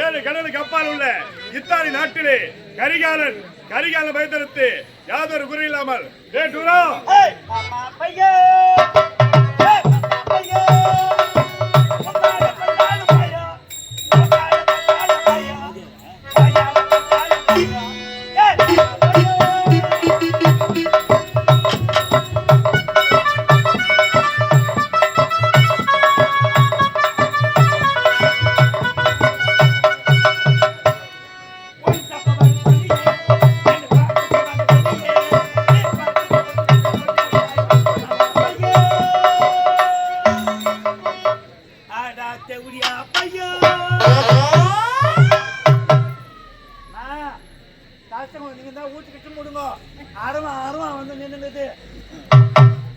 7 கடலுக்கு அப்பால் உள்ள இத்தாலி நாட்டிலே கரிகாலன் வைத்திருத்து யாதொரு குறை இல்லாமல்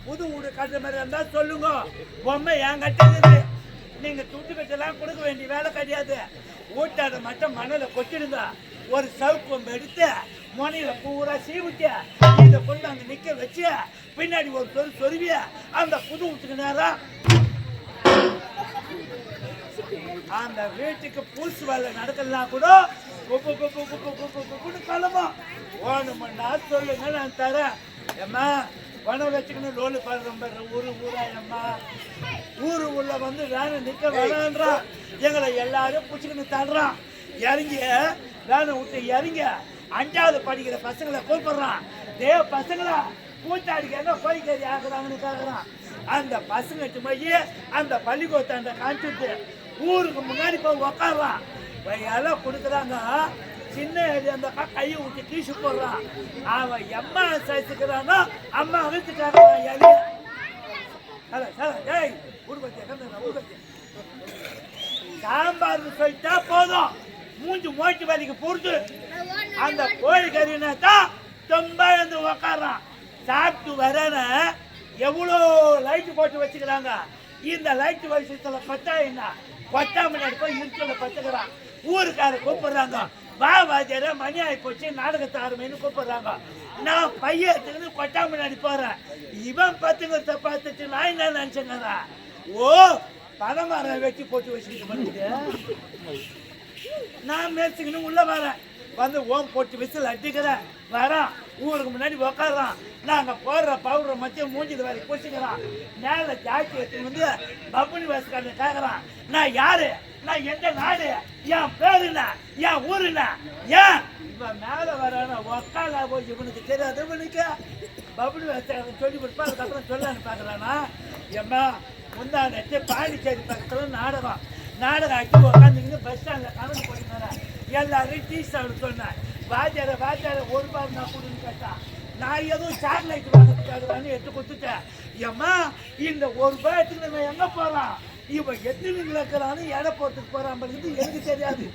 புது வீடு கட்டுற மாதிரி இருந்தா சொல்லுங்க. பொம்மை ஏன் கட்டுறது? நீங்க துட்டு கட்டெல்லாம் கொடுக்க வேண்டிய வேலை கிடையாது. ஊட்டாட மட்டும் மணல கொட்டிடுங்க. ஒரு சவுக்கு எடுத்து முனையில பூரா சீவிட்டு இதை கொண்டு அங்க நிக்க வச்சு பின்னாடி ஒரு சொருவிய அந்த புது வீட்டுக்கு நேரம் அந்த வீட்டுக்கு பூசு வேலை நடக்கலாம் கூட கிளம்பும். ஓணுமண்ணா சொல்லுங்க, நான் தரேன். ஏம்மா பணம் வச்சுக்கணும் லோனு பாடுற ஊராயம்மா ஊரு உள்ள வந்து வேலை நிக்க வேணான்றான். எங்களை எல்லாரும் பிடிச்சிக்கணும் தடுறான். இறங்கி வேலை விட்டு இறங்க 5வது படிக்கிற பசங்களை கூப்பிடுறான். பசங்களா கூட்டாடிக்காங்க கோயிக்கறி ஆகுறாங்கன்னு கேட்கறான். அந்த பசங்கிட்டு போய் அந்த பள்ளிக்கூடத்தை காமிச்சுட்டு ஊருக்கு முன்னாடி போய் உக்காடுறான். எல்லாம் கொடுக்குறாங்க. சின்ன அந்த கையை விட்டு கீசு போடுறான். அவன் எம்மா சைச்சுக்கிறானோ அம்மா அழுத்துட்டாங்க. சாம்பார் சொல்லிட்டா போதும், மூஞ்சி மோட்டி வேலைக்கு பொறுத்து அந்த கோழிக்கறினா தான் ரொம்ப வந்து உக்காடுறான். சாப்பிட்டு வரன எவ்வளோ லைட்டு போட்டு வச்சுக்கிறாங்க. இந்த லைட்டு வயசுல பத்தா என்ன கொட்டா முன்னாடி போய் இருட்டில் பத்துக்கிறான். ஊருக்கார கூப்பிடுறாங்க. வா வாஜர மணி ஆகி போச்சு நாடகத்தை ஆரம்பின்னு கூப்பிடுறாங்க. நான் பையத்துக்கு கொட்டா முன்னாடி போறேன். இவன் பத்துங்கிறத பார்த்துட்டு நான் என்ன நினைச்சேங்கடா, ஓ பணமரம் வெட்டி போட்டு வச்சுக்கிட்டு வந்துட்டு நான் மேய்ச்சிக்கணும் உள்ள வரேன். வந்து ஓம் போட்டு விசில் அடிக்கிறேன். வரான் ஊருக்கு முன்னாடி உக்காடுறான். நாங்க போடுற பவுடரை மத்திய மூஞ்சிது வேலை பூசிக்கிறான். மேல ஜாக்கி எடுத்து வந்து பப்புனி வயசுக்காரனை கேட்கறான். நான் யாரு, நான் எந்த நாடு, என் பேருண்ணா, என் ஊருண்ணா, ஏன் இவன் மேல வரான உக்காலா போய் இவனுக்கு தெரியாது. இவனுக்கு பப்புனி வயசுக்காரன் சொல்லி கொடுப்பா. அதுக்கப்புறம் சொல்லான்னு பாக்குறானா. எம்மா முந்தானத்து பாண்டிச்சேரி பக்கத்துல நாடகம் ஆக்கி உக்காந்துக்கிட்டு பஸ் ஸ்டாண்ட்ல கணக்கு போட்டுக்கிறேன். எல்லாரும் டீ சாப்பிட சொன்னேன். வாஜார ஒரு பாரு நான் கொடுன்னு கேட்டான். நான் எதுவும் சாக்லேட் வாங்கிட்டு எடுத்து கொடுத்துட்டேன். ஏம்மா இந்த ₹1 எடுத்துக்கிட்டு நான் எங்க போறான், இவன் எத்தனை இருக்கிறான்னு எடை போட்டுக்கு போறான் எனக்கு தெரியாது.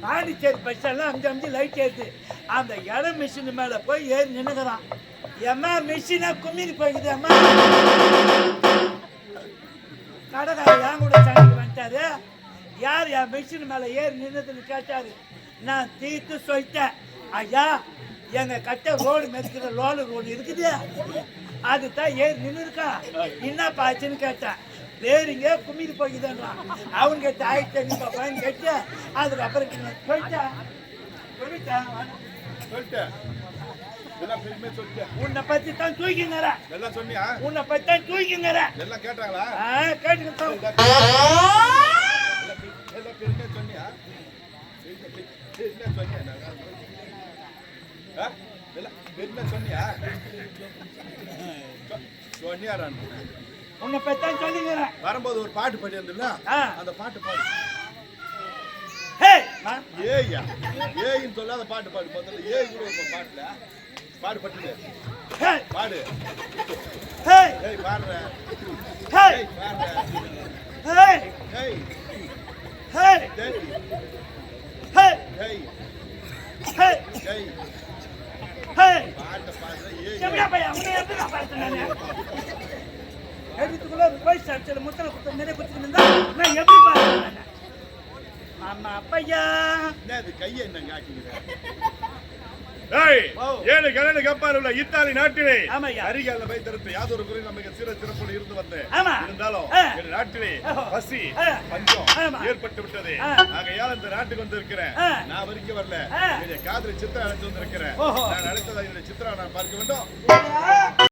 பாண்டிச்சேரி பஸ் ஸ்டாண்ட்ல 5 லைட் ஏற்று அந்த எடை மிஷின் மேல போய் ஏறி நின்னுக்கிறான். ஏம்மா மிஷினா கும்மிக்கு போய்க்குது. அம்மா கடைக்கார என் கூட சண்டைக்கு வந்துட்டாரு. யார் என் மிஷின் மேல ஏறி நின்னதுன்னு கேட்டாரு. நான் தீர்த்து சொல்லிட்டேன். ஐயா எங்க கட்ட ரோடு மெதிக்கிற ரோடு இருக்குது, அதுதான் ஏறி நின்று இருக்கா. என்ன பாச்சுன்னு கேட்டேன். பேருங்க கும்மிட்டு போய்க்குதுன்றான். அவங்க கேட்ட 1500 கேட்டு அதுக்கப்புறம் சொல்லிட்டேன். உன்னை பத்தி தான் தூக்கிங்கிற, உன்னை பத்தி தான் தூக்கிங்கிற கேட்டாங்களா? கேட்டுக்கிட்டோம். உன்னை பத்தான் சொல்லிக்கிறேன். வரும்போது ஒரு பாட்டு பாடி வந்துல அந்த பாட்டு பாடு. ஏய்யா ஏயின்னு சொல்லாத பாட்டு பாடு. முதல்ல ஏய் கூட ஒரு பாட்டுல பாடு பட்டுது. பாடு. ஏய் பாடுற. ஏய் பாடுற. ஏய் ஏய் ஏய் ஏய் ஏய் ஏய் ஏய் ஏய் பாட்டு பாடுற. ஏய் எப்படியா பையா உன்னை எப்படி நான் பாடுறேன்? எடுத்துக்குள்ள போய் சர்ச்சல முத்தல குத்த நிறைய குத்திட்டு இருந்தா நான் எப்படி பாடுறேன்? ஆமா அப்பையா என்னது கையை என்ன காட்டிக்கிற? ஏய் 7 கடலுக்கு அப்பால் உள்ள இத்தாலி நாட்டிலே கரிகாலன் வைத்திருத்து யாதொரு குறை நமக்கு சிறப்போடு இருந்து வந்தேன். இருந்தாலும் என் நாட்டிலே பசி பஞ்சம் ஏற்பட்டு விட்டது. ஆகையால் இந்த நாட்டுக்கு வந்திருக்கிறேன். நான் வரைக்கும் வரல, என்னுடைய காதலி சித்ரா அழைத்து வந்திருக்கிறேன். நான் அடுத்ததா என்னுடைய சித்ரா நான் பார்க்க வேண்டும்.